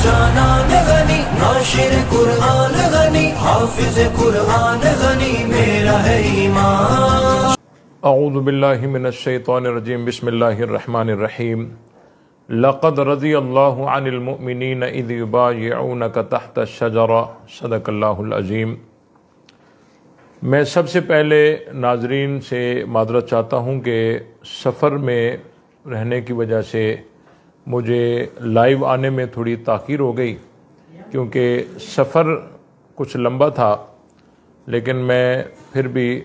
जानान गनी, नाशिर कुरान गनी, हाफिज कुरान गनी, मेरा है ईमान। अऊज़ु बिल्लाहि मिनश शैतानिर रजीम, बिस्मिल्लाहिर रहमानिर रहीम। लक़द रज़ियल्लाहु अनिल मुअमिनीन इज़ युबायिऊनका तहत शजरा, सदक़ल्लाहुल अज़ीम। मैं सबसे पहले नाज़रीन से माज़रत चाहता हूँ कि सफ़र में रहने की वजह से मुझे लाइव आने में थोड़ी ताख़ीर हो गई, क्योंकि सफ़र कुछ लंबा था। लेकिन मैं फिर भी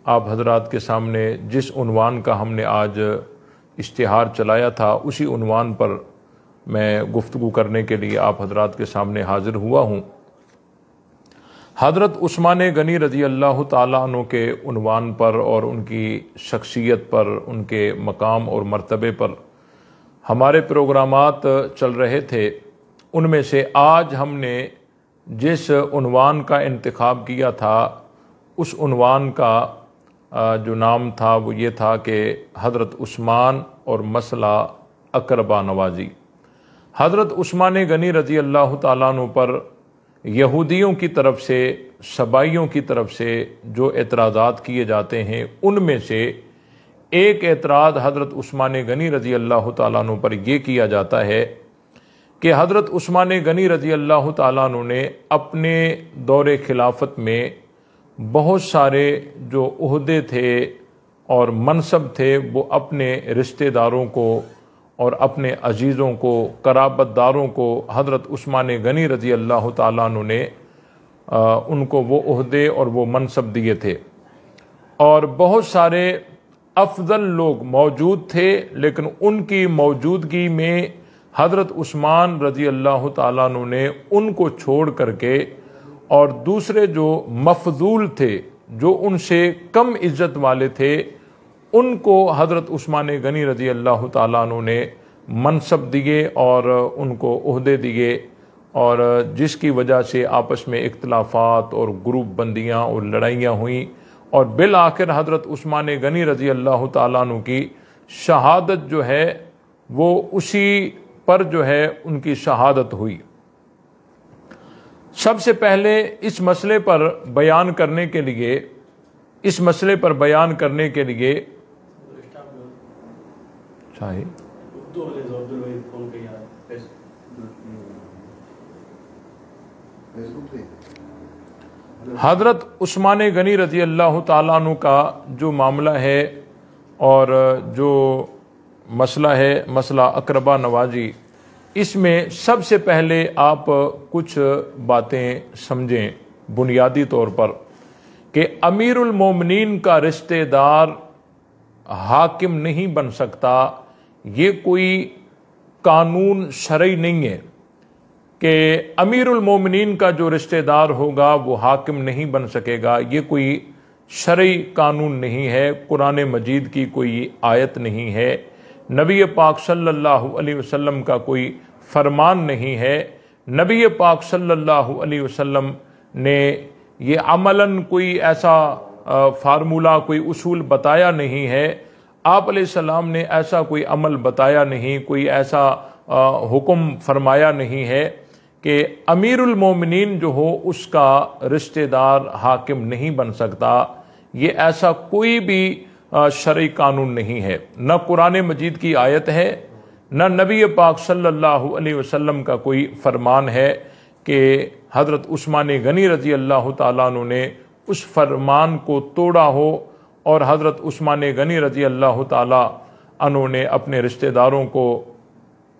आप हज़रात के सामने जिस उन्वान का हमने आज इश्तिहार चलाया था, उसी उन्वान पर मैं गुफ्तगू करने के लिए आप हज़रात के सामने हाज़िर हुआ हूँ। हज़रत उस्मान गनी रज़ी अल्लाह ताला अन्हु के उन्वान पर और उनकी शख्सियत पर, उनके मकाम और मर्तबे पर हमारे प्रोग्रामात चल रहे थे। उनमें से आज हमने जिस उन्वान का इंतखाब किया था, उस उन्वान का जो नाम था वो ये था कि हज़रत उस्मान और मसला अक़रबा नवाज़ी। हज़रत उस्मान गनी रज़ी अल्लाह ताला अन्हु पर यहूदियों की तरफ से, सबाइयों की तरफ से जो एतराज़ात किए जाते हैं, उनमें से एक एतराज़ हज़रत उस्मान गनी रज़ी अल्लाह ताला अन्हु पर यह किया जाता है कि हज़रत उस्मान गनी रज़ी अल्लाह ताला अन्हु ने अपने दौरे खिलाफत में बहुत सारे जो ओहदे थे और मनसब थे, वो अपने रिश्तेदारों को और अपने अजीज़ों को, कराबतदारों को हज़रत उस्मान गनी रज़ी अल्लाह ताला अन्हु ने उनको वो ओहदे और वो मनसब दिए थे। और बहुत सारे अफजल लोग मौजूद थे, लेकिन उनकी मौजूदगी में हज़रत उस्मान रज़ी अल्लाह ताला अन्हु ने उनको छोड़ करके और दूसरे जो मफजूल थे, जो उनसे कम इज्जत वाले थे, उनको हज़रत उस्मान गनी रज़ी अल्लाह ताला अन्हु ने मनसब दिए और उनको ओहदे दिए, और जिसकी वजह से आपस में इख्तलाफात और ग्रुप बंदियाँ और लड़ाइयाँ हुई, और बिल आखिर हज़रत उस्मान गनी रज़ी अल्लाह ताला अन्हु की शहादत जो है वो उसी पर जो है उनकी शहादत हुई। सबसे पहले इस मसले पर बयान करने के लिए चाहिए हज़रत उस्मान गनी रज़ी अल्लाह ताला अन्हु का जो मामला है और जो मसला है, मसला अक़रबा नवाज़ी, इसमें सबसे पहले आप कुछ बातें समझें बुनियादी तौर पर कि अमीरुल मोमिनीन का रिश्तेदार हाकिम नहीं बन सकता। ये कोई कानून शरई नहीं है कि अमीरुल मोमिनीन का जो रिश्तेदार होगा वो हाकिम नहीं बन सकेगा। ये कोई शरई कानून नहीं है, कुरान मजीद की कोई आयत नहीं है, नबी पाक सल्लल्लाहु अलैहि वसल्लम का कोई फरमान नहीं है। नबी पाक सल्लल्लाहु अलैहि वसल्लम ने ये अमलन कोई ऐसा फार्मूला, कोई उसूल बताया नहीं है। आप अलैहिस्सलाम ने ऐसा कोई अमल बताया नहीं, कोई ऐसा हुक्म फरमाया नहीं है कि अमीरुल मोमिनीन जो हो उसका रिश्तेदार हाकिम नहीं बन सकता। ये ऐसा कोई भी शरई कानून नहीं है, न कुरान मजीद की आयत है, न नबी पाक सल्लल्लाहु अलैहि वसल्लम का कोई फरमान है कि हज़रत उस्मान गनी रज़ी अल्लाह ताला अन्हु ने उस फरमान को तोड़ा हो और हज़रत उस्मान गनी रज़ी अल्लाह ताला अन्हु ने अपने रिश्तेदारों को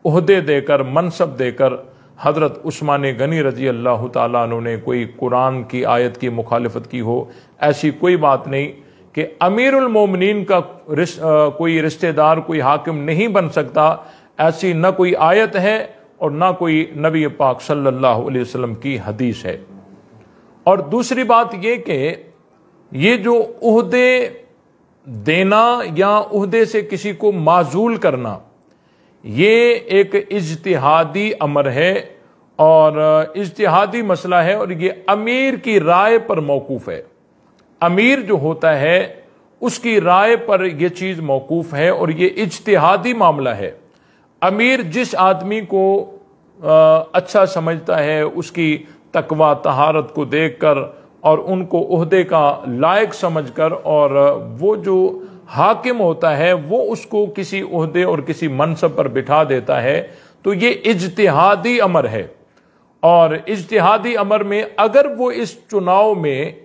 ओहदे देकर, मनसब देकर हज़रत उस्मान गनी रज़ी अल्लाह ताला अन्हु ने कोई कुरान की आयत की मुखालिफत की हो। ऐसी कोई बात नहीं कि अमीरुल मोमिनीन का कोई रिश्तेदार, कोई हाकिम नहीं बन सकता। ऐसी न कोई आयत है और न कोई नबी पाक सल्लल्लाहु अलैहि वसल्लम की हदीस है। और दूसरी बात ये कि ये जो ओहदे देना या ओहदे से किसी को माजूल करना, ये एक इज्तिहादी अमर है और इज्तिहादी मसला है, और ये अमीर की राय पर मौकूफ है। अमीर जो होता है उसकी राय पर यह चीज़ मौकूफ है और ये इज्तिहादी मामला है। अमीर जिस आदमी को अच्छा समझता है उसकी तकवा तहारत को देखकर और उनको ओहदे का लायक समझकर, और वो जो हाकिम होता है वो उसको किसी ओहदे और किसी मनसब पर बिठा देता है, तो ये इज्तिहादी अमर है। और इज्तिहादी अमर में अगर वो इस चुनाव में,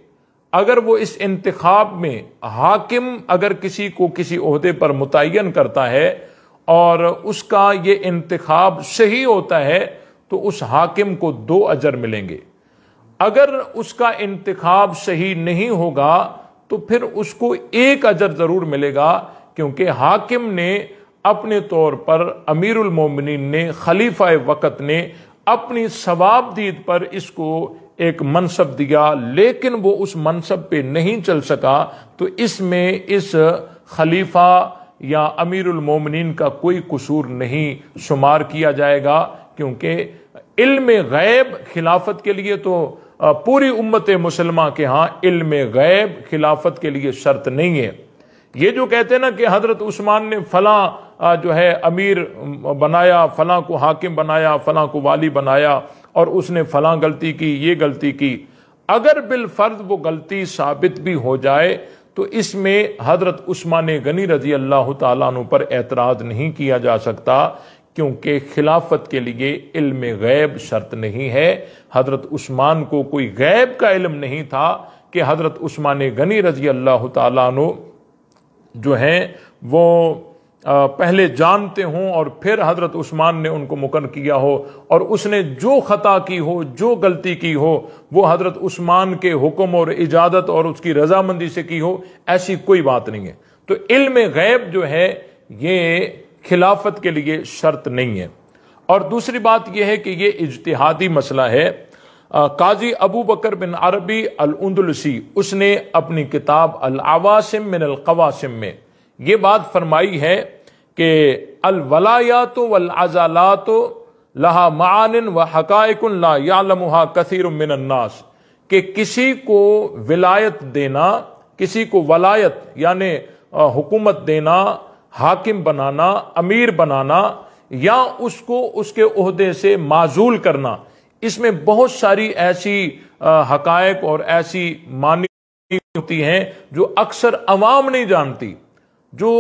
अगर वो इस इंतखाब में हाकिम अगर किसी को किसी ओहदे पर मुतय्यन करता है और उसका ये इंतखाब सही होता है, तो उस हाकिम को 2 अजर मिलेंगे। अगर उसका इंतखाब सही नहीं होगा तो फिर उसको 1 अजर जरूर मिलेगा, क्योंकि हाकिम ने अपने तौर पर, अमीरुल मोमिनीन ने, खलीफा वक्त ने अपनी सवाबदीद पर इसको एक मनसब दिया, लेकिन वो उस मनसब पे नहीं चल सका, तो इसमें इस खलीफा या अमीरुल मोमिनीन का कोई कसूर नहीं शुमार किया जाएगा, क्योंकि इल्म गैब खिलाफत के लिए तो पूरी उम्मत मुसलमा के यहाँ इल्म गैब खिलाफत के लिए शर्त नहीं है। ये जो कहते हैं ना कि हजरत उस्मान ने फला जो है अमीर बनाया, फला को हाकिम बनाया, फला को वाली बनाया और उसने फला गलती की, ये गलती की, अगर बिलफर्ज वो गलती साबित भी हो जाए तो इसमें हजरत उस्मान गनी रजी अल्लाह ताला अन्हु पर एतराज नहीं किया जा सकता, क्योंकि खिलाफत के लिए इल्म गैब शर्त नहीं है। हजरत उस्मान को कोई गैब का इल्म नहीं था कि हजरत उस्मान गनी रजी अल्लाह ताला अन्हु जो हैं वो पहले जानते हों और फिर हजरत उस्मान ने उनको मुकर्रर किया हो, और उसने जो खता की हो, जो गलती की हो, वो हजरत उस्मान के हुक्म और इजाजत और उसकी रजामंदी से की हो, ऐसी कोई बात नहीं है। तो इल्म गैब जो है ये खिलाफत के लिए शर्त नहीं है। और दूसरी बात यह है कि ये इज्तिहादी मसला है। काजी अबू बकर बिन अरबी अल उंदलुसी, उसने अपनी किताब अल अवासिम मिन अल कवासिम में ये बात फरमाई है कि अल वलायातो वल अज़ालातो लहा मानिन व हकाइकुन ला यालमुहा कसीरुम मिनन नास, कि किसी को विलायत देना, किसी को वलायत यानी हुकूमत देना, हाकिम बनाना, अमीर बनाना, या उसको उसके ओहदे से माजूल करना, इसमें बहुत सारी ऐसी हकायक और ऐसी मानी होती हैं जो अक्सर अवाम नहीं जानती। जो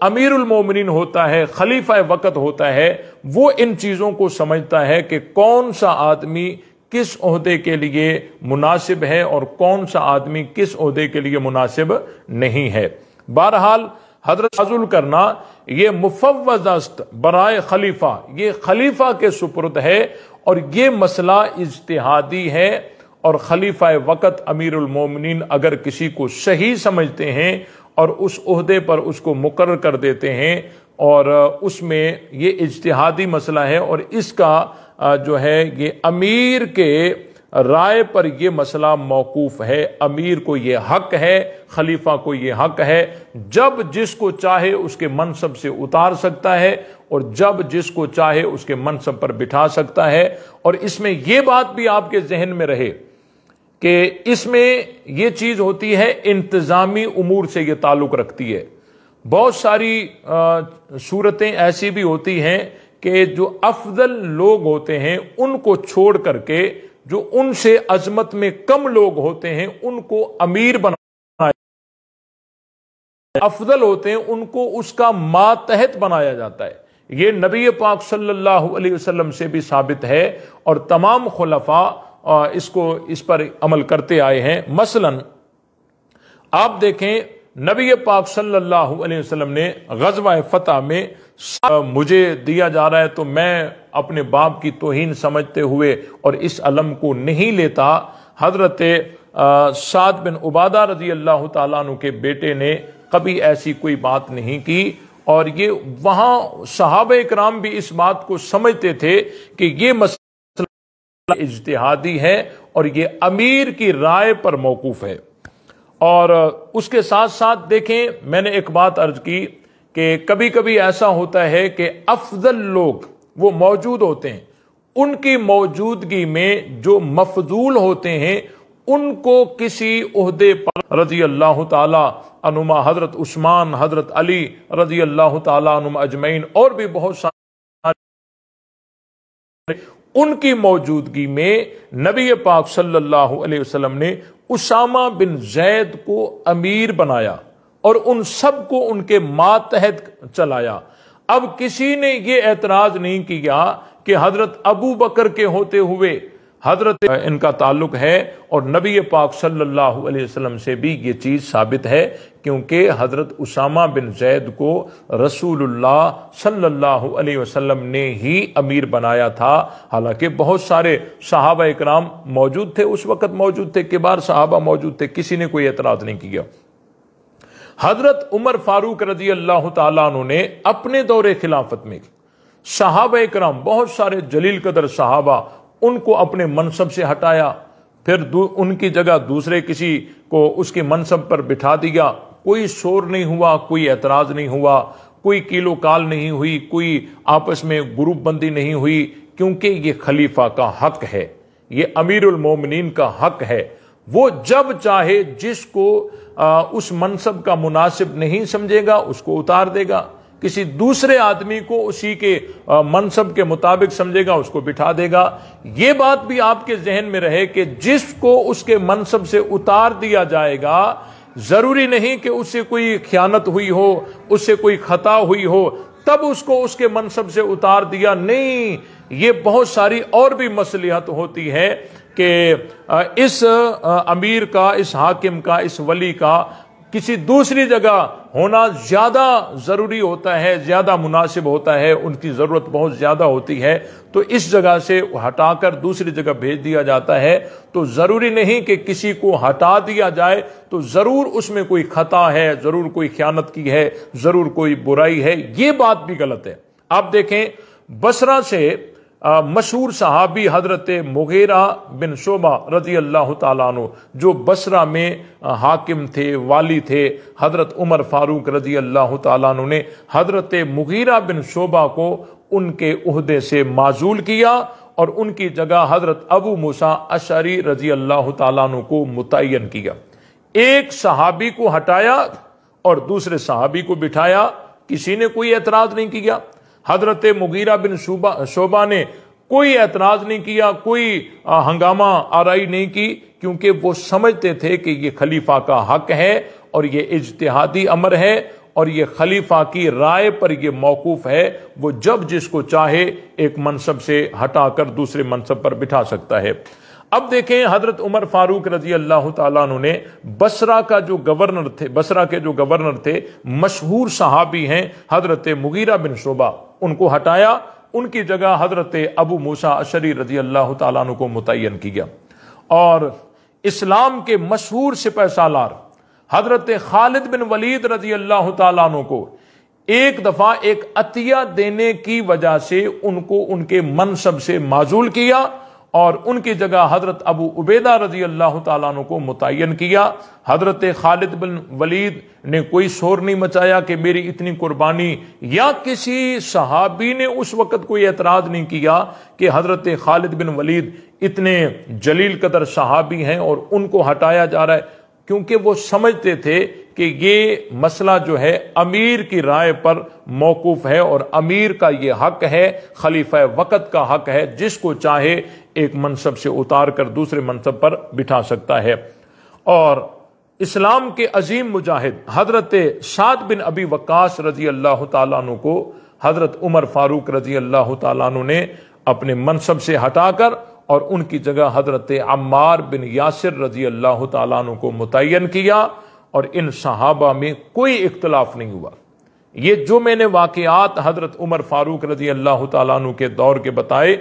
अमीरुल मोमिनीन होता है, खलीफा वक्त होता है, वो इन चीजों को समझता है कि कौन सा आदमी किस ओहदे के लिए मुनासिब है और कौन सा आदमी किस ओहदे के लिए मुनासिब नहीं है। बहरहाल हजरत नाजुल करना ये मुफव्वज़ बराए खलीफा, ये खलीफा के सुपुर्द है, और ये मसला इज्तिहादी है। और खलीफा वक्त अमीरुल मोमिनीन अगर किसी को सही समझते हैं और उस ओहदे पर उसको मुकर्रर कर देते हैं, और उसमें ये इज्तिहादी मसला है, और इसका जो है ये अमीर के राय पर यह मसला मौकूफ है। अमीर को यह हक है, खलीफा को यह हक है, जब जिसको चाहे उसके मनसब से उतार सकता है और जब जिसको चाहे उसके मनसब पर बिठा सकता है। और इसमें यह बात भी आपके जहन में रहे कि इसमें यह चीज होती है इंतजामी उमूर से यह ताल्लुक रखती है। बहुत सारी सूरतें ऐसी भी होती हैं कि जो अफजल लोग होते हैं उनको छोड़ करके जो उनसे अजमत में कम लोग होते हैं उनको अमीर बनाया, अफजल होते हैं उनको उसका मातहत बनाया जाता है। ये नबी पाक सल्लल्लाहु अलैहि वसल्लम से भी साबित है और तमाम खुलफा इस पर अमल करते आए हैं। मसलन आप देखें, नबी पाक सल्लल्लाहु अलैहि वसल्लम ने गज़वा फतह में मुझे दिया जा रहा है तो मैं अपने बाप की तौहीन समझते हुए और इस अलम को नहीं लेता, हजरत साद बिन उबादा रजी अल्लाह ताला अन्हु के बेटे ने कभी ऐसी कोई बात नहीं की। और ये वहां सहाबा इकराम भी इस बात को समझते थे कि ये मसला इज्तिहादी है और ये अमीर की राय पर मौकूफ है। और उसके साथ साथ देखें, मैंने एक बात अर्ज की कि कभी कभी ऐसा होता है कि अफजल लोग वो मौजूद होते हैं, उनकी मौजूदगी में जो मफजूल होते हैं उनको किसी ओहदे पर रजी अल्लाह ताला अनुमा, हजरत उस्मान, हजरत अली रजी अल्लाह ताला अनुमा अजमईन और भी बहुत सारे उनकी मौजूदगी में नबी पाक सल्लल्लाहु अलैहि वसल्लम ने उसामा बिन जैद को अमीर बनाया और उन सबको उनके मातहत चलाया। अब किसी ने यह एतराज नहीं किया कि हजरत अबू बकर के होते हुए हजरत इनका ताल्लुक है, और नबी पाक सल्लल्लाहु अलैहि वसल्लम से भी ये चीज साबित है, क्योंकि हजरत उसामा बिन जैद को रसूलुल्लाह सल्लल्लाहु अलैहि वसल्लम ने ही अमीर बनाया था। हालांकि बहुत सारे सहाबा इकराम मौजूद थे, उस वक्त मौजूद थे, किबार सहाबा मौजूद थे, किसी ने कोई एतराज नहीं किया। हजरत उमर फारूक रजी अल्लाह तआला अन्हु ने अपने दौरे खिलाफत में सहाबा इकराम, बहुत सारे जलील कदर सहाबा, उनको अपने मनसब से हटाया, फिर उनकी जगह दूसरे किसी को उसके मनसब पर बिठा दिया। कोई शोर नहीं हुआ, कोई एतराज नहीं हुआ, कोई कीलो काल नहीं हुई, कोई आपस में ग्रुप बंदी नहीं हुई, क्योंकि ये खलीफा का हक है, ये अमीरुल मोमिनीन का हक है। वो जब चाहे जिसको उस मनसब का मुनासिब नहीं समझेगा उसको उतार देगा, किसी दूसरे आदमी को उसी के मनसब के मुताबिक समझेगा उसको बिठा देगा। यह बात भी आपके जहन में रहे कि जिसको उसके मनसब से उतार दिया जाएगा, जरूरी नहीं कि उससे कोई खयानत हुई हो, उससे कोई खता हुई हो तब उसको उसके मनसब से उतार दिया, नहीं। ये बहुत सारी और भी मसलिहत होती है कि इस अमीर का, इस हाकिम का, इस वली का किसी दूसरी जगह होना ज्यादा जरूरी होता है, ज्यादा मुनासिब होता है, उनकी जरूरत बहुत ज्यादा होती है, तो इस जगह से हटाकर दूसरी जगह भेज दिया जाता है। तो जरूरी नहीं कि किसी को हटा दिया जाए तो जरूर उसमें कोई खता है, जरूर कोई खयानत की है, जरूर कोई बुराई है, ये बात भी गलत है। आप देखें, बसरा से मशहूर सहाबी हजरत मुगीरा बिन शोबा रजी अल्लाह ताला अन्हु, जो बसरा में हाकिम थे, वाली थे, हजरत उमर फारूक रजी अल्लाह ताला अन्हु ने हजरत मुगीरा बिन शोबा को उनके उहदे से माजूल किया और उनकी जगह हजरत अबू मूसा अशरी रजी अल्लाह ताला अन्हु को मुतय्यन किया। एक सहाबी को हटाया और दूसरे सहाबी को बिठाया, किसी ने कोई एतराज नहीं किया। हजरत मुगीरा बिन शोबा ने कोई एतराज नहीं किया, कोई हंगामा आराई नहीं की, क्योंकि वो समझते थे कि ये खलीफा का हक है और ये इज्तिहादी अमर है और ये खलीफा की राय पर ये मौकूफ है। वो जब जिसको चाहे एक मनसब से हटाकर दूसरे मनसब पर बिठा सकता है। अब देखें, हजरत उमर फारूक रजी अल्लाह ताला अन्हु ने बसरा का जो गवर्नर थे, बसरा के जो गवर्नर थे, मशहूर सहाबी हैं हजरत मुगीरा बिन शोबा, उनको हटाया, उनकी जगह हजरत अबू मूसा अशरी रजी अल्लाह ताला अन्हु को मुतय्यन किया। और इस्लाम के मशहूर सिपह सालार हजरत खालिद बिन वलीद रजी अल्लाह ताला अन्हु को एक दफा एक अतिया देने की वजह से उनको उनके मनसब से माजूल किया और उनकी जगह हजरत अबू उबैदा रजी अल्लाह ताला अन्हु को मुतय्यन किया। हजरत खालिद बिन वलीद ने कोई शोर नहीं मचाया कि मेरी इतनी कुर्बानी, या किसी सहाबी ने उस वक्त कोई एतराज नहीं किया कि हजरत खालिद बिन वलीद इतने जलील कदर सहाबी हैं और उनको हटाया जा रहा है, क्योंकि वो समझते थे कि ये मसला जो है अमीर की राय पर मौकूफ है और अमीर का ये हक है, खलीफा वक्त का हक है, जिसको चाहे एक मनसब से उतार कर दूसरे मनसब पर बिठा सकता है। और इस्लाम के अजीम मुजाहिद हजरत साद बिन अबी वक्कास रजी अल्लाह ताला अन्हु को हजरत उमर फारूक रजी अल्लाह ताला अन्हु ने अपने मनसब से हटाकर और उनकी जगह हजरत अम्मार बिन यासिर रजी अल्लाह ताला अन्हु को मुतय्यन किया। और इन सहाबा में कोई इख्तलाफ नहीं हुआ। ये जो मैंने वाकयात हजरत उमर फारूक रजी अल्लाह ताला अन्हु के दौर के बताए,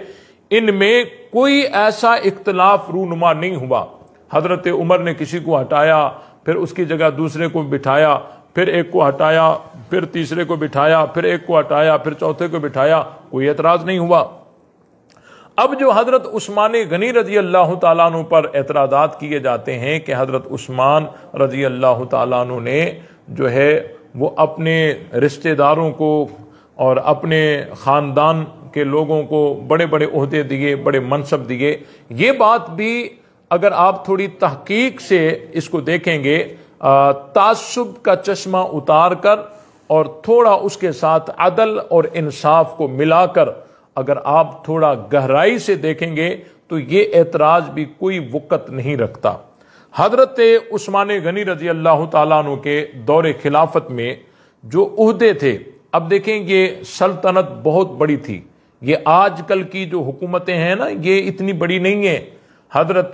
इनमें कोई ऐसा इख्तलाफ रूनुमा नहीं हुआ। हजरत उमर ने किसी को हटाया, फिर उसकी जगह दूसरे को बिठाया, फिर एक को हटाया, फिर तीसरे को बिठाया, फिर एक को हटाया, फिर चौथे को बिठाया, कोई एतराज नहीं हुआ। अब जो हजरत उस्मान गनी रजी अल्लाह ताला अन्हु पर एतराज़ात किए जाते हैं कि हजरत उस्मान रजी अल्लाह ताला अन्हु ने जो है वो अपने रिश्तेदारों को और अपने ख़ानदान के लोगों को बड़े बड़े ओहदे दिए, बड़े मनसब दिए। ये बात भी अगर आप थोड़ी तहकीक से इसको देखेंगे, तासुब का चश्मा उतार कर और थोड़ा उसके साथ अदल और इंसाफ को मिलाकर अगर आप थोड़ा गहराई से देखेंगे तो ये एतराज भी कोई वक़्त नहीं रखता। हजरत उस्मान गनी रजी अल्लाह ताला अन्हु के दौरे खिलाफत में जो उहदे थे, अब देखें ये सल्तनत बहुत बड़ी थी। ये आजकल की जो हुकूमतें हैं ना, ये इतनी बड़ी नहीं है। हजरत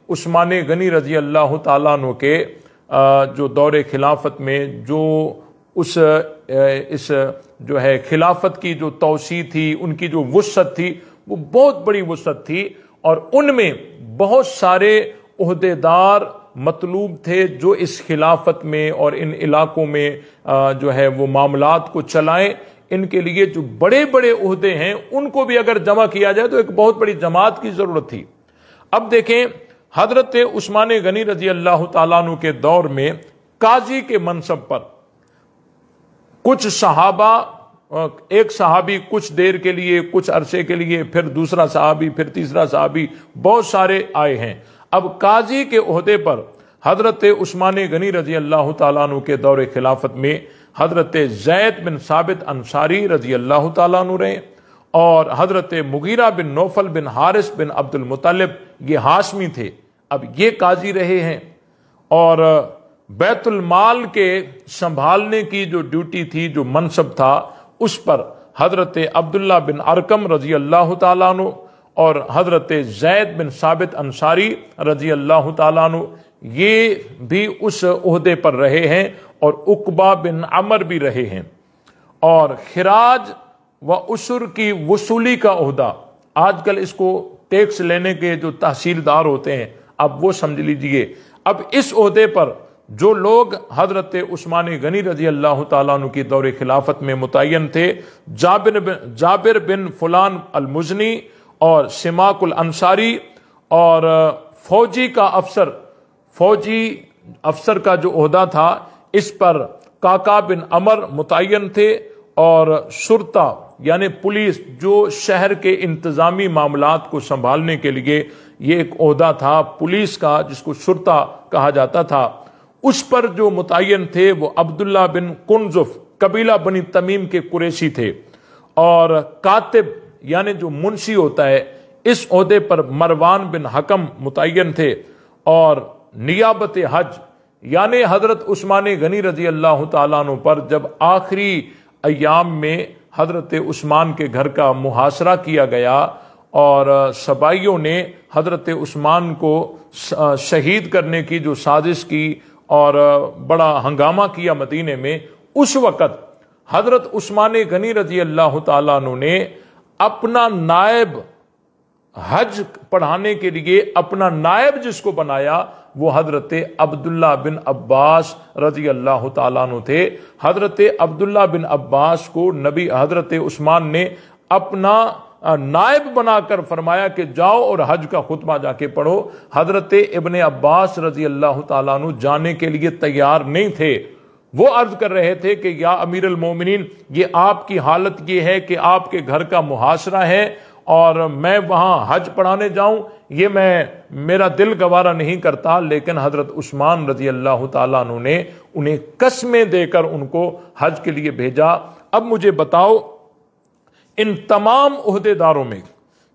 उस्मान गनी रजी अल्लाह ताला अन्हु के जो दौरे खिलाफत में जो इस जो है खिलाफत की जो तौसी थी, उनकी जो वुसअत थी, वो बहुत बड़ी वुसअत थी और उनमें बहुत सारे ओहदेदार मतलूब थे जो इस खिलाफत में और इन इलाकों में जो है वो मामलात को चलाएं। इनके लिए जो बड़े बड़े ओहदे हैं उनको भी अगर जमा किया जाए तो एक बहुत बड़ी जमात की जरूरत थी। अब देखें, हजरत उस्मान गनी रजी अल्लाह ताला अन्हु के दौर में काजी के मनसब पर कुछ सहाबा, एक सहाबी कुछ देर के लिए, कुछ अरसे के लिए, फिर दूसरा सहाबी, फिर तीसरा सहाबी, बहुत सारे आए हैं। अब काजी के ओहदे पर हजरत उस्मान गनी रजी अल्लाह ताला अन्हु के दौरे खिलाफत में हजरत जैद बिन साबित अंसारी रजी अल्लाह ताला अन्हु रहे और हजरत मुगीरा बिन नौफल बिन हारिस बिन अब्दुल मुत्तलिब, ये हाशमी थे, अब ये काजी रहे हैं। और बैतुल माल के संभालने की जो ड्यूटी थी, जो मनसब था, उस पर हजरत अब्दुल्ला बिन अरकम रजी अल्लाह ताला अन्हु और हजरत जैद बिन साबित अंसारी रजी अल्लाह ताला अन्हु, ये भी उस ओहदे पर रहे हैं और उकबा बिन अमर भी रहे हैं। और खिराज व उसुर की वसूली का ओहदा, आजकल इसको टैक्स लेने के जो तहसीलदार होते हैं, अब वो समझ लीजिए। अब इस ओहदे पर जो लोग हजरत उस्मान गनी रजी अल्लाह ताला अन्हु की दौरे खिलाफत में मुतय्यन थे, जाबिर बिन फुलान अल मुजनी और सिमाकुल अंसारी, और फौजी अफसर का जो ओहदा था, इस पर काका बिन अमर मुतय्यन थे। और शुरता यानी पुलिस, जो शहर के इंतजामी मामलात को संभालने के लिए ये एक ओहदा था पुलिस का, जिसको शुरता कहा जाता था, उस पर जो मुतय्यन थे वो अब्दुल्ला बिन कुनजुफ कबीला बनी तमीम के कुरैशी थे। और कातिब यानी जो मुंशी होता है, इस ओहदे पर मरवान बिन हकम मुतय्यन थे। और नियाबत हज यानी हजरत उस्मान गनी रजी अल्लाह ताला अन्हु पर जब आखिरी अयाम में हजरत उस्मान के घर का मुहासरा किया गया और सबाइयों ने हजरत उस्मान को शहीद करने की जो साजिश की और बड़ा हंगामा किया मदीने में, उस वक़्त हजरत उस्मान गनी रजी अल्लाह ताला अन्हु ने अपना नायब हज पढ़ाने के लिए अपना नायब जिसको बनाया वो हजरत अब्दुल्ला बिन अब्बास रजी अल्लाह ताला अन्हु थे। हजरत अब्दुल्ला बिन अब्बास को नबी हजरत उस्मान ने अपना नायब बनाकर फरमाया कि जाओ और हज का खुतबा जाके पढ़ो। हजरत इब्ने अब्बास रजी अल्लाह ताला अन्हु जाने के लिए तैयार नहीं थे। वो अर्ज कर रहे थे कि या अमीर अल मोमिनीन, ये आपकी हालत ये है कि आपके घर का मुहासरा है और मैं वहां हज पढ़ाने जाऊं, ये मेरा दिल गवारा नहीं करता। लेकिन हजरत उस्मान रजी अल्लाह ताला अन्हु ने उन्हें कसमें देकर उनको हज के लिए भेजा। अब मुझे बताओ, इन तमाम ओहदेदारों में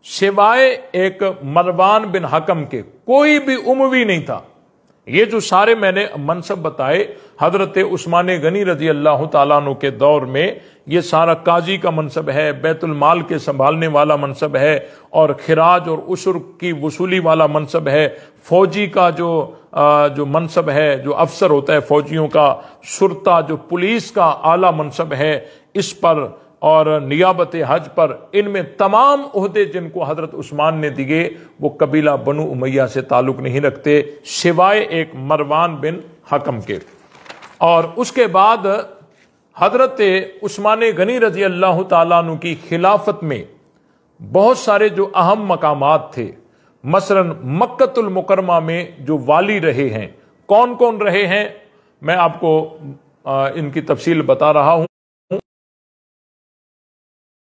सिवाय एक मरवान बिन हकम के कोई भी उमवी नहीं था। ये जो सारे मैंने मनसब बताए हजरत उस्मान गनी रजी अल्लाह ताला अन्हु के दौर में, ये सारा काजी का मनसब है, बैतुल माल के संभालने वाला मनसब है और खिराज और उसुर की वसूली वाला मनसब है, फौजी का जो मनसब है, जो अफसर होता है फौजियों का, शुरता जो पुलिस का आला मनसब है, इस पर और नियाबत हज पर, इनमें तमाम ओहदे जिनको हजरत उस्मान ने दिए वो कबीला बनु उमैया से ताल्लुक नहीं रखते सिवाय एक मरवान बिन हकम के। और उसके बाद हजरत उस्मान गनी रजी अल्लाह ताला अन्हु की खिलाफत में बहुत सारे जो अहम मकामात थे, मसलन मक्कतुल मुकरमा में जो वाली रहे हैं, कौन कौन रहे हैं, मैं आपको इनकी तफसील बता रहा हूं।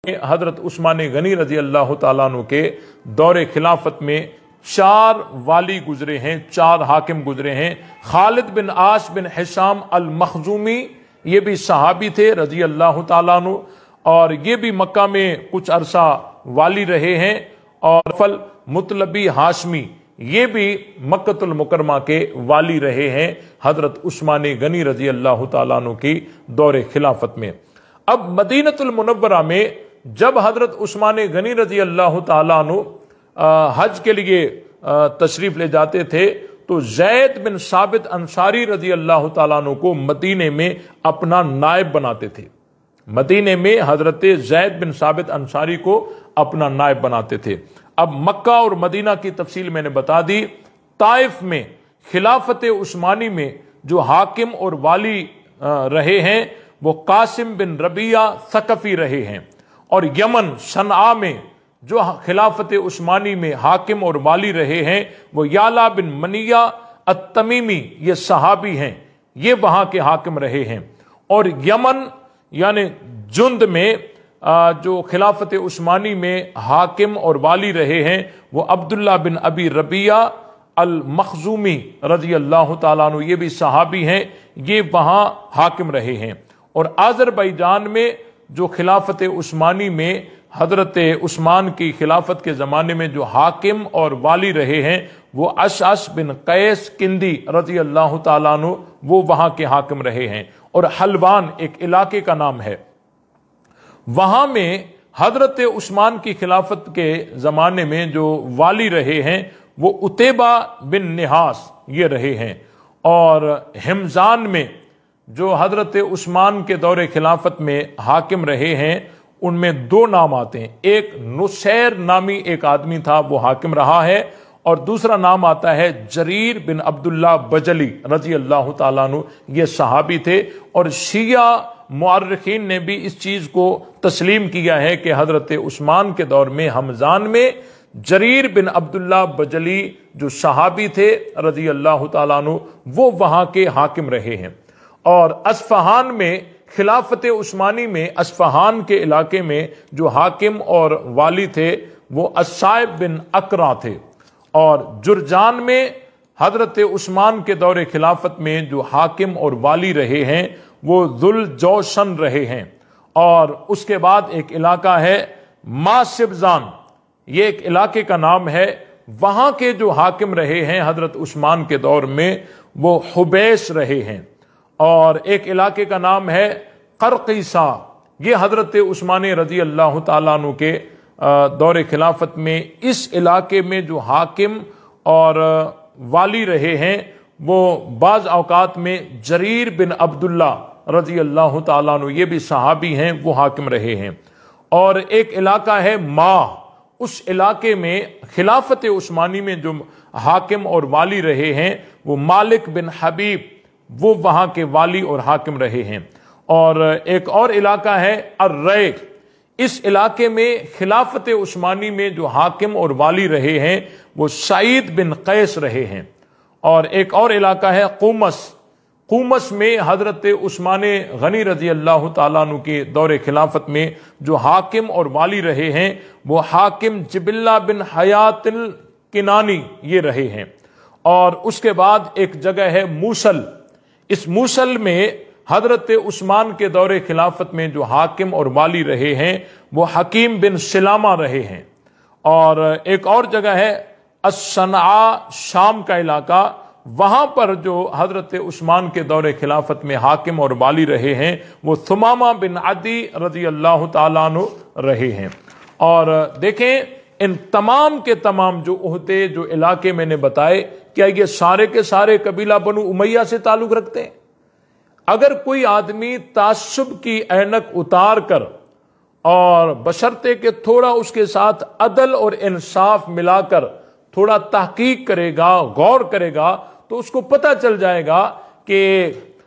हजरत उस्मान गनी रजी अल्लाह ताला अन्हु के दौरे खिलाफत में 4 वाली गुजरे हैं, 4 हाकिम गुजरे हैं। खालिद बिन आश बिन हिशाम अल मखजूमी, ये भी सहाबी थे रजी अल्लाह ताला अन्हु, और ये भी मक्का में कुछ अरसा वाली रहे हैं, और फल मुतलबी हाशमी ये भी मक्कतुल मुकरमा के वाली रहे हैं हजरत उस्मान गनी रजी अल्लाह ताला अन्हु की दौरे खिलाफत में। अब मदीनतुल मुनव्वरा में जब हजरत उस्मान गनी रजी अल्लाह ताला अन्हु हज के लिए तशरीफ ले जाते थे, तो जैद बिन साबित अंसारी रजी अल्लाह ताला अन्हु को मदीने में अपना नायब बनाते थे। मदीने में हजरत जैद बिन साबित अंसारी को अपना नायब बनाते थे। अब मक्का और मदीना की तफसील मैंने बता दी। ताइफ में खिलाफत उस्मानी में जो हाकिम और वाली रहे हैं वो कासिम बिन रबिया सकफी रहे हैं, और यमन सनआ में जो खिलाफत उस्मानी में हाकिम और वाली रहे हैं वो याला बिन मनिया अत-तमीमी, ये सहाबी हैं, ये वहां के हाकिम रहे हैं। और यमन यानी जुंद में जो खिलाफत उस्मानी में हाकिम और वाली रहे हैं वो अब्दुल्ला बिन अबी रबिया अल मखजूमी रजी अल्लाह ताला अन्हु, ये भी सहाबी हैं, ये वहां हाकिम रहे हैं। और आज़रबाईजान में जो खिलाफत उस्मानी में हजरत उस्मान की खिलाफत के ज़माने में जो हाकिम और वाली रहे हैं वो अशअस बिन कैस किंदी रजी अल्लाह ताला अन्हु, वो वहां के हाकिम रहे हैं। और हलवान एक इलाके का नाम है, वहां में हजरत उस्मान की खिलाफत के ज़माने में जो वाली रहे हैं वो उतेबा बिन निहास ये रहे हैं। और हिमजान में जो हजरत उस्मान के दौरे खिलाफत में हाकिम रहे हैं उनमें दो नाम आते हैं। एक नुसैर नामी एक आदमी था, वो हाकिम रहा है, और दूसरा नाम आता है जरीर बिन अब्दुल्ला बजली रजी अल्लाह ताला अन्हु, ये सहाबी थे। और शिया मुअर्रिखीन ने भी इस चीज को तस्लीम किया है कि हजरत उस्मान के दौर में हमजान में जरीर बिन अब्दुल्ला बजली जो सहाबी थे रजी अल्लाह ताला अन्हु, वो वहां के हाकिम रहे हैं। और अस्फहान में खिलाफत उस्मानी में अस्फहान के इलाके में जो हाकिम और वाली थे वो अस्साइब बिन अकरा थे। और जुरजान में हजरत उस्मान के दौरे खिलाफत में जो हाकिम और वाली रहे हैं वो जुल जौशन रहे हैं। और उसके बाद एक इलाका है मासिबजान, ये एक इलाके का नाम है, वहां के जो हाकिम रहे हैं हजरत उस्मान के दौर में वो हुबैश रहे हैं। और एक इलाके का नाम है करकीसा, ये हजरत उस्मान रजी अल्लाह ताला अन्हु के दौरे खिलाफत में इस इलाके में जो हाकिम और वाली रहे हैं वो बाज औकात में जरीर बिन अब्दुल्ला रजी अल्लाह ताला अन्हु, ये भी सहाबी हैं, वो हाकिम रहे हैं। और एक इलाका है माह, उस इलाके में खिलाफत उस्मानी में जो हाकिम और वाली रहे हैं वो मालिक बिन हबीब, वो वहां के वाली और हाकिम रहे हैं। और एक और इलाका है अर्रैक, इस इलाके में खिलाफत उस्मानी में जो हाकिम और वाली रहे हैं वो सईद बिन कैस रहे हैं। और एक और इलाका है कुमस, कुमस में हजरत उस्मान गनी रजी अल्लाह ताला अन्हु के दौरे खिलाफत में जो हाकिम और वाली रहे हैं वो हाकिम जिबिल्ला बिन हयातिल किनानी ये रहे हैं। और उसके बाद एक जगह है मूसल, इस मूसल में हजरत उस्मान के दौरे खिलाफत में जो हाकिम और वाली रहे हैं वो हकीम बिन सिलामा रहे हैं। और एक और जगह है अस-सनआ, शाम का इलाका, वहां पर जो हजरत उस्मान के दौरे खिलाफत में हाकिम और वाली रहे हैं वो सुमामा बिन अदी रजी अल्लाह ताला अन्हु रहे हैं। और देखें इन तमाम के तमाम जो ओहदे जो इलाके मैंने बताए, क्या ये सारे के सारे कबीला बनु उमैया से ताल्लुक रखते हैं? अगर कोई आदमी तासुब की ऐनक उतार कर और बशर्ते के थोड़ा उसके साथ अदल और इंसाफ मिलाकर थोड़ा तहकीक करेगा, गौर करेगा, तो उसको पता चल जाएगा कि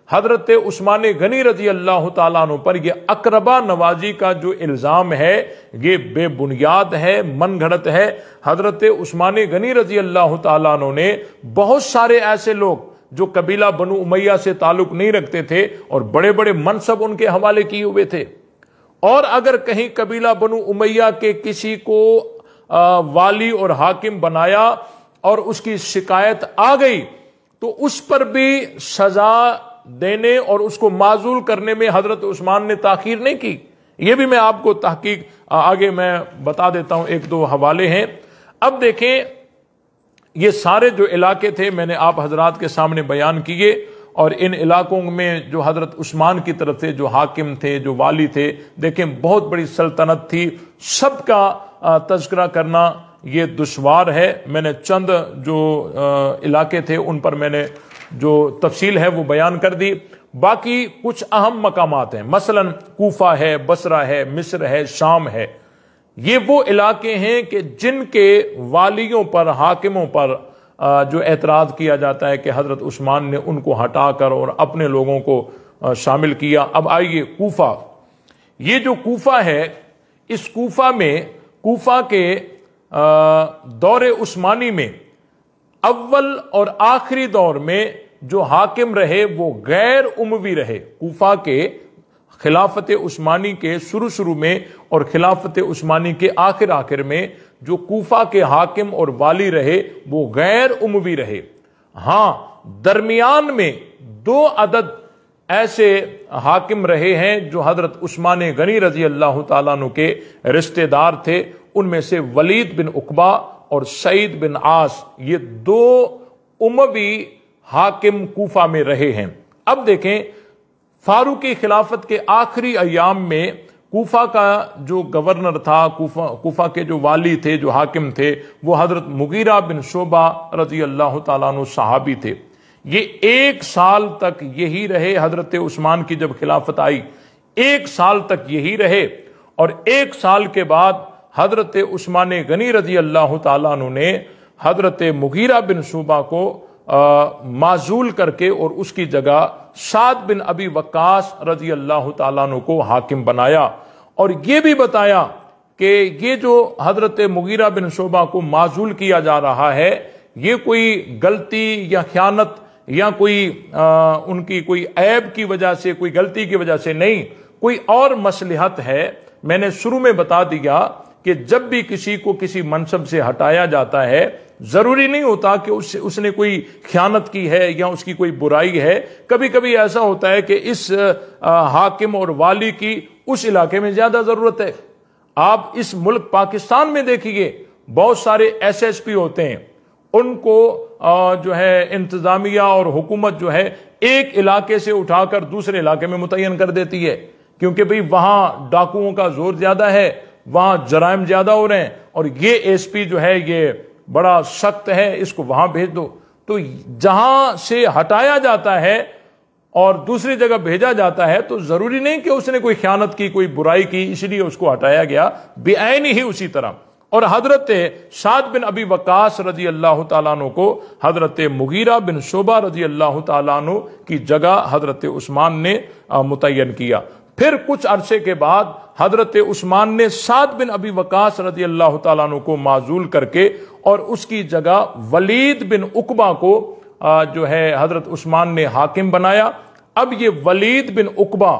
हजरत उस्मान गनी रजी अल्लाह ताला अन्हु पर यह अकरबा नवाजी का जो इल्जाम है ये बेबुनियाद है, मन घड़त है। हजरत उस्मान गनी रजी अल्लाह ताला अन्हु ने बहुत सारे ऐसे लोग जो कबीला बनु उमैया से ताल्लुक नहीं रखते थे और बड़े बड़े मनसब उनके हवाले किए हुए थे। और अगर कहीं कबीला बनु उमैया के किसी को वाली और हाकिम बनाया और उसकी शिकायत आ गई तो उस पर भी सजा देने और उसको माजूल करने में हजरत उस्मान ने ताखीर नहीं की। ये भी मैं आपको तहकीक आगे मैं बता देता हूं, एक दो हवाले हैं। अब देखें, ये सारे जो इलाके थे मैंने आप हजरात के सामने बयान किए, और इन इलाकों में जो हजरत उस्मान की तरफ से जो हाकिम थे, जो वाली थे, देखें बहुत बड़ी सल्तनत थी। सबका तज़किरा करना ये दुश्वार है। मैंने चंद जो इलाके थे उन पर मैंने जो तफसील है वो बयान कर दी। बाकी कुछ अहम मकामात हैं, मसलन कूफा है, बसरा है, मिस्र है, शाम है। ये वो इलाके हैं कि जिनके वालियों पर, हाकिमों पर जो एतराज़ किया जाता है कि हजरत उस्मान ने उनको हटाकर और अपने लोगों को शामिल किया। अब आइए कूफा, ये जो कूफा है, इस कूफा में, कूफा के दौरे उस्मानी में अव्वल और आखिरी दौर में जो हाकिम रहे वो गैर उमवी रहे। कूफा के खिलाफत उस्मानी के शुरू में और खिलाफत उस्मानी के आखिर में जो कूफा के हाकिम और वाली रहे वो गैर उमवी रहे। हां, दरमियान में 2 अदद ऐसे हाकिम रहे हैं जो हजरत उस्मान गनी रजी अल्लाह तआला अन्हु के रिश्तेदार थे। उनमें से वलीद बिन उकबा और सईद बिन आस, ये 2 उमवी हाकिम कूफा में रहे हैं। अब देखें, फारूकी खिलाफत के आखिरी अयाम में कूफा का जो गवर्नर था, कूफा के जो वाली थे, जो हाकिम थे, वो हजरत मुगीरा बिन शोबा रजी अल्लाह तआला अन्हु सहाबी थे। ये 1 साल तक यही रहे। हजरत उस्मान की जब खिलाफत आई 1 साल तक यही रहे, और 1 साल के बाद हजरत उस्मान गनी रजी अल्लाह तआला अन्हु ने हजरत मुगीरा बिन शोबा को माजूल करके और उसकी जगह साद बिन अबी वक्कास रजी अल्लाह तआला अन्हु को हाकिम बनाया। और यह भी बताया कि ये जो हजरत मुगीरा बिन शोबा को माजूल किया जा रहा है, ये कोई गलती या ख्यानत या कोई उनकी कोई ऐब की वजह से, कोई गलती की वजह से नहीं, कोई और मसलहत है। मैंने शुरू में बता दिया कि जब भी किसी को किसी मनसब से हटाया जाता है, जरूरी नहीं होता कि उसने कोई ख्यानत की है या उसकी कोई बुराई है। कभी कभी ऐसा होता है कि इस हाकिम और वाली की उस इलाके में ज्यादा जरूरत है। आप इस मुल्क पाकिस्तान में देखिए, बहुत सारे SSP होते हैं, उनको जो है इंतजामिया और हुकूमत जो है एक इलाके से उठाकर दूसरे इलाके में मुतय्यन कर देती है, क्योंकि भाई वहां डाकुओं का जोर ज्यादा है, वहां जराइम ज्यादा हो रहे हैं, और ये SP जो है ये बड़ा सख्त है, इसको वहां भेज दो। तो जहां से हटाया जाता है और दूसरी जगह भेजा जाता है, तो जरूरी नहीं कि उसने कोई ख्यानत की, कोई बुराई की, इसलिए उसको हटाया गया। बेआईन ही उसी तरह। और हजरत साद बिन अबी वक्कास रजी अल्लाह तआला अन्हु को हजरत मुगीरा बिन शोबा रजी अल्लाह तआला अन्हु की जगह हजरत उस्मान ने मुतय्यन किया। फिर कुछ अरसे के बाद हजरत उस्मान ने साद बिन अबी वक्कास रजी अल्लाह तआला अन्हु को माजूल करके और उसकी जगह वलीद बिन उकबा को जो है हजरत उस्मान ने हाकिम बनाया। अब ये वलीद बिन उकबा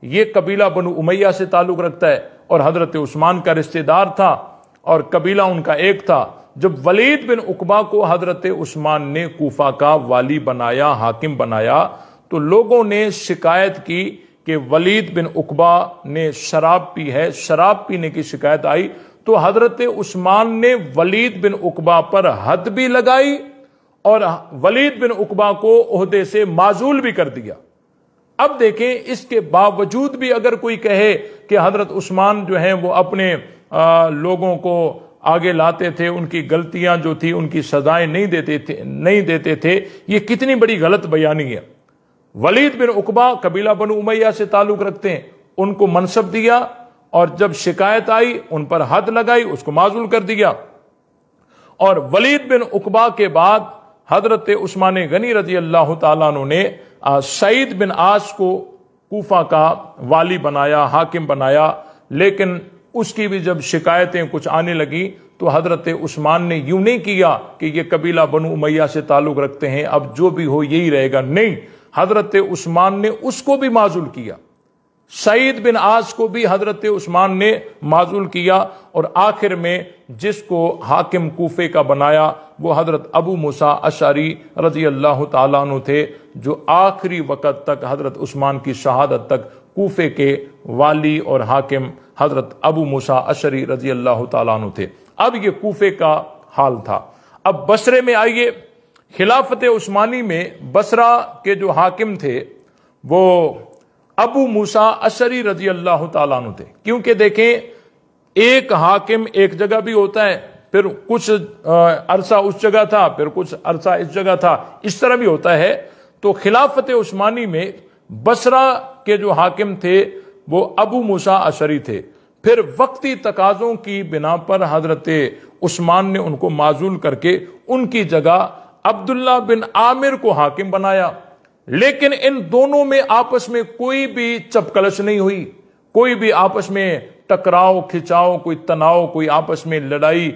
ये कबीला बनु उमैया से ताल्लुक रखता है और हजरत उस्मान का रिश्तेदार था और कबीला उनका एक था। जब वलीद बिन उकबा को हजरत उस्मान ने कूफा का वाली बनाया, हाकिम बनाया, तो लोगों ने शिकायत की कि वलीद बिन उकबा ने शराब पी है। शराब पीने की शिकायत आई तो हजरत उस्मान ने वलीद बिन उकबा पर हद भी लगाई और वलीद बिन उकबा को ओहदे से माजूल भी कर दिया। अब देखें, इसके बावजूद भी अगर कोई कहे कि हजरत उस्मान जो हैं वो अपने लोगों को आगे लाते थे, उनकी गलतियां जो थी उनकी सजाएं नहीं देते थे, ये कितनी बड़ी गलत बयानी है। वलीद बिन उकबा कबीला बनु उमैया से ताल्लुक रखते हैं, उनको मनसब दिया और जब शिकायत आई उन पर हद लगाई, उसको माजूल कर दिया। और वलीद बिन उकबा के बाद हजरत उस्मान गनी रजी अल्लाह तआला अन्हु ने सईद बिन आस को कूफा का वाली बनाया, हाकिम बनाया। लेकिन उसकी भी जब शिकायतें कुछ आने लगी तो हजरत उस्मान ने यूं नहीं किया कि ये कबीला बनु उमैया से ताल्लुक रखते हैं, अब जो भी हो यही रहेगा। नहीं, हजरत उस्मान ने उसको भी माजूल किया, सईद बिन आस को भी हजरत उस्मान ने माजूल किया। और आखिर में जिसको हाकिम कूफे का बनाया वो हजरत अबू मूसा अशअरी रजी अल्लाह तआला अन्हु थे, जो आखिरी वक्त तक हजरत उस्मान की शहादत तक कूफे के वाली और हाकिम हजरत अबू मूसा अशरी रजी अल्लाह ताला अन्हु थे। अब ये कूफे का हाल था। अब बसरे में आइए, खिलाफत उस्मानी में बसरा के जो हाकिम थे वो अबू मूसा अशरी रजी अल्लाह ताला अन्हु थे। क्योंकि देखें, एक हाकिम एक जगह भी होता है, फिर कुछ अरसा उस जगह था, फिर कुछ अरसा इस जगह था, इस तरह भी होता है। तो खिलाफत उस्मानी में बसरा के जो हाकिम थे वो अबू मूसा अशरी थे। फिर वक्ती तकाजों की बिना पर हजरत उस्मान ने उनको माजूल करके उनकी जगह अब्दुल्ला बिन आमिर को हाकिम बनाया। लेकिन इन दोनों में आपस में कोई भी चपकलश नहीं हुई, कोई भी आपस में टकराव खिंचाव, कोई तनाव, कोई आपस में लड़ाई,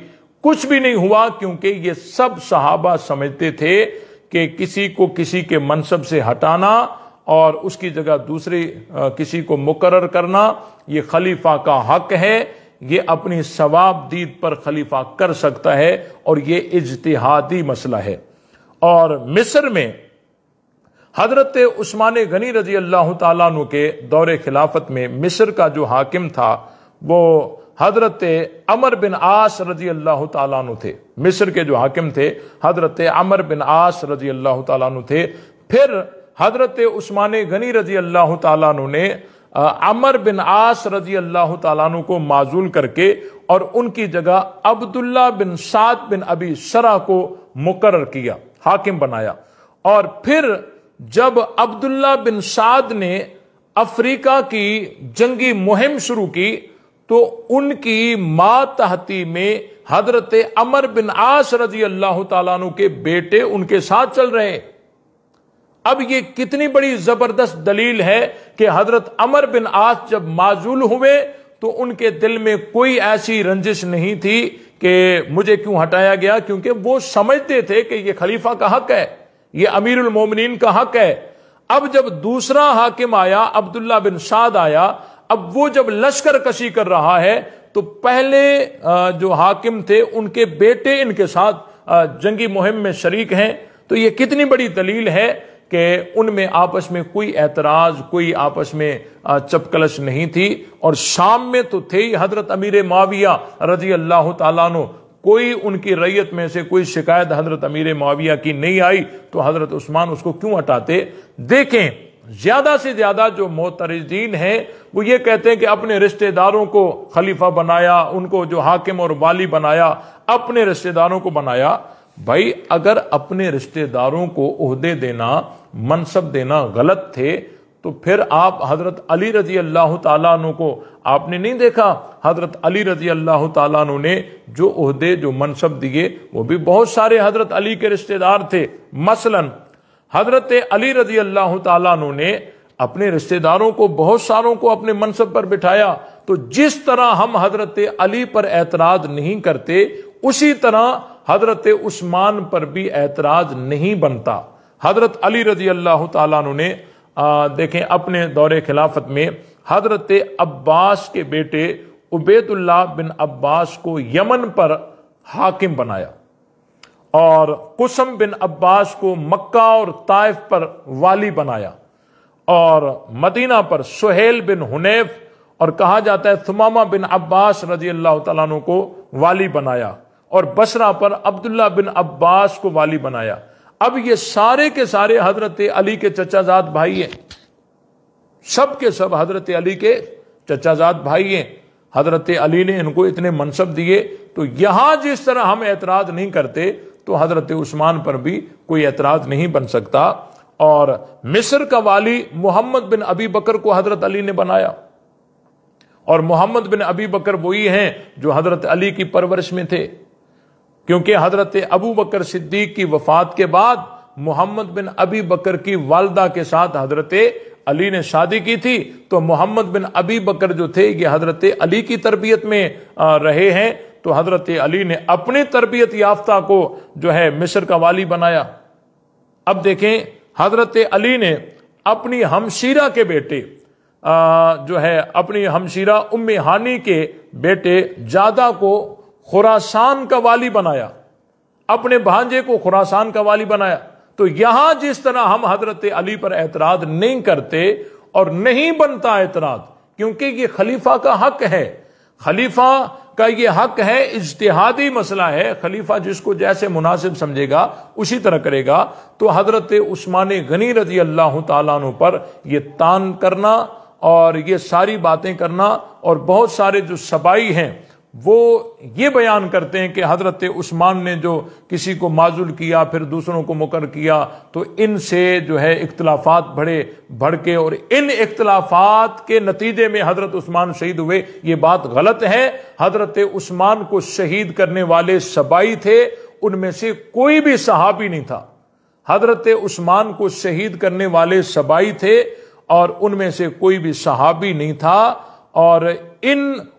कुछ भी नहीं हुआ। क्योंकि ये सब सहाबा समझते थे कि किसी को किसी के मनसब से हटाना और उसकी जगह दूसरे किसी को मुकर्रर करना ये खलीफा का हक है, ये अपनी सवाब दीद पर खलीफा कर सकता है और ये इज्तिहादी मसला है। और मिस्र में हजरत उस्मान गनी रजी अल्लाह ताला अन्हु के दौरे खिलाफत में मिस्र का जो हाकिम था वो हजरत अमर बिन आस रजी अल्लाह ताला अन्हु थे। मिस्र के जो हाकिम थे हजरत अमर बिन आस रजी अल्लाह ताला अन्हु थे। फिर हजरत उस्मान गनी रजी अल्लाह ताला अन्हु ने अमर बिन आस रजी अल्लाह ताला अन्हु को माजूल करके और उनकी जगह अब्दुल्ला बिन साद बिन अबी सरा को मुकर्रर किया, हाकिम बनाया। और फिर जब अब्दुल्ला बिन साद ने अफ्रीका की जंगी मुहिम शुरू की तो उनकी मातहती में हजरत अमर बिन आस रजी अल्लाह ताला अन्हु के बेटे उनके साथ चल रहे। अब ये कितनी बड़ी जबरदस्त दलील है कि हजरत अमर बिन आस जब माजूल हुए तो उनके दिल में कोई ऐसी रंजिश नहीं थी कि मुझे क्यों हटाया गया, क्योंकि वो समझते थे कि ये खलीफा का हक है, ये अमीरुल मोमिनीन का हक है। अब जब दूसरा हाकिम आया, अब्दुल्ला बिन साद आया, अब वो जब लश्कर कशी कर रहा है तो पहले जो हाकिम थे उनके बेटे इनके साथ जंगी मुहिम में शरीक हैं। तो ये कितनी बड़ी दलील है कि उनमें आपस में कोई एतराज, कोई आपस में चपकलश नहीं थी। और शाम में तो थे ही हजरत अमीर मुआविया रजी अल्लाह ताला अन्हु, कोई उनकी रैयत में से कोई शिकायत हजरत अमीर मुआविया की नहीं आई, तो हजरत उस्मान उसको क्यों हटाते। देखें, ज्यादा से ज्यादा जो मोतरजीन हैं वो ये कहते हैं कि अपने रिश्तेदारों को खलीफा बनाया, उनको जो हाकिम और वाली बनाया, अपने रिश्तेदारों को बनाया। भाई, अगर अपने रिश्तेदारों को ओहदे देना, मनसब देना गलत थे तो फिर आप हजरत अली रजी अल्लाह ताला अन्हु को आपने नहीं देखा। हजरत अली रजी अल्लाह ताला अन्हु ने जो ओहदे, जो मनसब दिए वो भी बहुत सारे हजरत अली के रिश्तेदार थे। मसलन हजरत अली रजी अल्लाह ताला अन्हु ने अपने रिश्तेदारों को, बहुत सारों को अपने मनसब पर बिठाया। तो जिस तरह हम हजरत अली पर एतराज नहीं करते, उसी तरह हजरत उस्मान पर भी एतराज नहीं बनता। हजरत अली रजी अल्लाह ताला अन्हु ने देखें अपने दौरे खिलाफत में हजरत अब्बास के बेटे उबैदुल्लाह बिन अब्बास को यमन पर हाकिम बनाया और कुसम बिन अब्बास को मक्का और ताइफ पर वाली बनाया और मदीना पर सुहेल बिन हुनैफ और कहा जाता है सुमामा बिन अब्बास रजी अल्लाह तआला अन्हु को वाली बनाया और बसरा पर अब्दुल्ला बिन अब्बास को वाली बनाया। अब ये सारे के सारे हजरत अली के चचाजाद भाई हैं, सब के सब हजरत अली के चचाजाद भाई हैं। हजरत अली ने इनको इतने मनसब दिए, तो यहां जिस तरह हम एतराज नहीं करते तो हजरत उस्मान पर भी कोई एतराज नहीं बन सकता। और मिस्र का वाली मोहम्मद बिन अबी बकर को हजरत अली ने बनाया और मोहम्मद बिन अबी बकर वही हैं जो हजरत अली की परवरिश में थे, क्योंकि हजरत अबू बकर सिद्दीक की वफात के बाद मोहम्मद बिन अबी बकर की वालदा के साथ हजरत अली ने शादी की थी। तो मोहम्मद बिन अबी बकर जो थे ये हजरत अली की तरबियत में रहे हैं, तो हजरत अली ने अपनी तरबियत याफ्ता को जो है मिस्र का वाली बनाया। अब देखें, हजरत अली ने अपनी हमशीरा के बेटे जो है अपनी हमशीरा उम्मे हानी के बेटे जादा को खुरासान का वाली बनाया, अपने भांजे को खुरासान का वाली बनाया। तो यहां जिस तरह हम हजरत अली पर एतराज नहीं करते, और नहीं बनता एतराज, क्योंकि ये खलीफा का हक है, खलीफा का ये हक है, इज्तिहादी मसला है, खलीफा जिसको जैसे मुनासिब समझेगा उसी तरह करेगा। तो हजरत उस्मान गनी रजी अल्लाह ताला अन्हु पर ये तान करना और ये सारी बातें करना, और बहुत सारे जो सबाई हैं वो ये बयान करते हैं कि हजरत उस्मान ने जो किसी को माजुल किया फिर दूसरों को मुकर किया, तो इनसे जो है इख्तलाफात भड़के और इन इख्तलाफात के नतीजे में हजरत उस्मान शहीद हुए। ये बात गलत है। हजरत उस्मान को शहीद करने वाले सबाई थे, उनमें से कोई भी सहाबी नहीं था। हजरत उस्मान को शहीद करने वाले सबाई थे और उनमें से कोई भी सहाबी नहीं था। और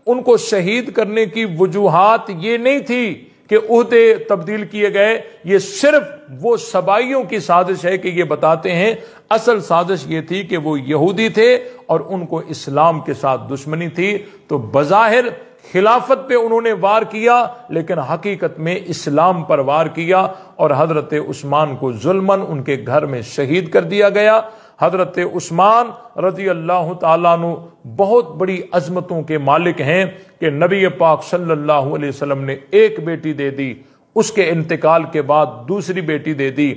उनको शहीद करने की वजूहात ये नहीं थी कि उहदे तब्दील किए गए, ये सिर्फ वो सबाइयों की साजिश है कि ये बताते हैं असल साजिश ये थी कि वो यहूदी थे और उनको इस्लाम के साथ दुश्मनी थी। तो बज़ाहिर खिलाफत पे उन्होंने वार किया, लेकिन हकीकत में इस्लाम पर वार किया और हजरत उस्मान को जुल्मन उनके घर में शहीद कर दिया गया। हजरत उस्मान रजी अल्लाह ताला अन्हु बहुत बड़ी अजमतों के मालिक हैं कि नबी पाक सल्लल्लाहु अलैहि वसल्लम ने एक बेटी दे दी, उसके इंतकाल के बाद दूसरी बेटी दे दी।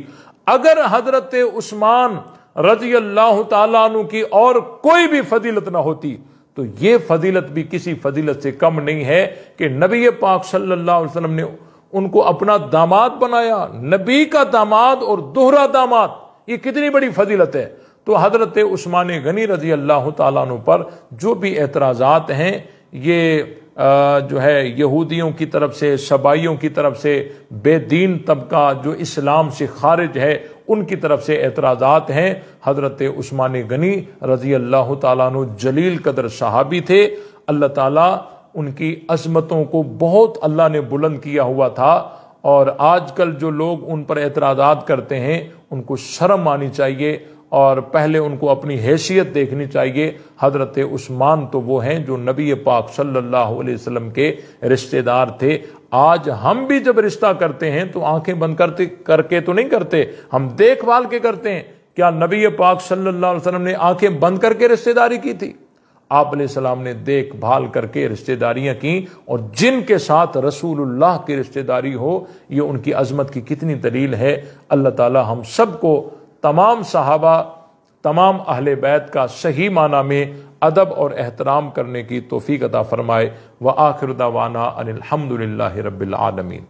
अगर हजरत उस्मान रजी अल्लाह ताला अन्हु की और कोई भी फजीलत ना होती तो ये फजीलत भी किसी फजीलत से कम नहीं है कि नबी पाक सल्लल्लाहु अलैहि वसल्लम ने उनको अपना दामाद बनाया। नबी का दामाद और दोहरा दामाद, ये कितनी बड़ी फजीलत है। तो हजरत उस्मान गनी रजी अल्लाह ताला अन्हु पर जो भी एतराज़ात हैं, ये जो है यहूदियों की तरफ से, सबाइयों की तरफ से, बेदीन तबका जो इस्लाम से खारिज है उनकी तरफ से एतराज़ात हैं। हजरत उस्मान गनी रजी अल्लाह ताला अन्हु जलील कदर सहाबी थे। अल्लाह ताला उनकी अज़मतों को बहुत अल्लाह ने बुलंद किया हुआ था, और आजकल जो लोग उन पर एतराज़ात करते हैं उनको शर्म आनी चाहिए और पहले उनको अपनी हैसियत देखनी चाहिए। हजरत उस्मान तो वो हैं जो नबी पाक सल्लल्लाहु अलैहि वसल्लम के रिश्तेदार थे। आज हम भी जब रिश्ता करते हैं तो आंखें बंद करके तो नहीं करते, हम देखभाल के करते हैं। क्या नबी पाक सल्लल्लाहु अलैहि वसल्लम ने आंखें बंद करके रिश्तेदारी की थी? आप अलैहिस्सलाम ने देखभाल करके रिश्तेदारियां की, और जिनके साथ रसूलुल्लाह की रिश्तेदारी हो, ये उनकी अजमत की कितनी दलील है। अल्लाह ताला हम सबको तमाम सहाबा, तमाम अहले बैत का सही माना में अदब और एहतराम करने की तौफीक अता फरमाए। व आखिर दावाना अनिल हम्दुलिल्लाहि रब्बिल आलमीन।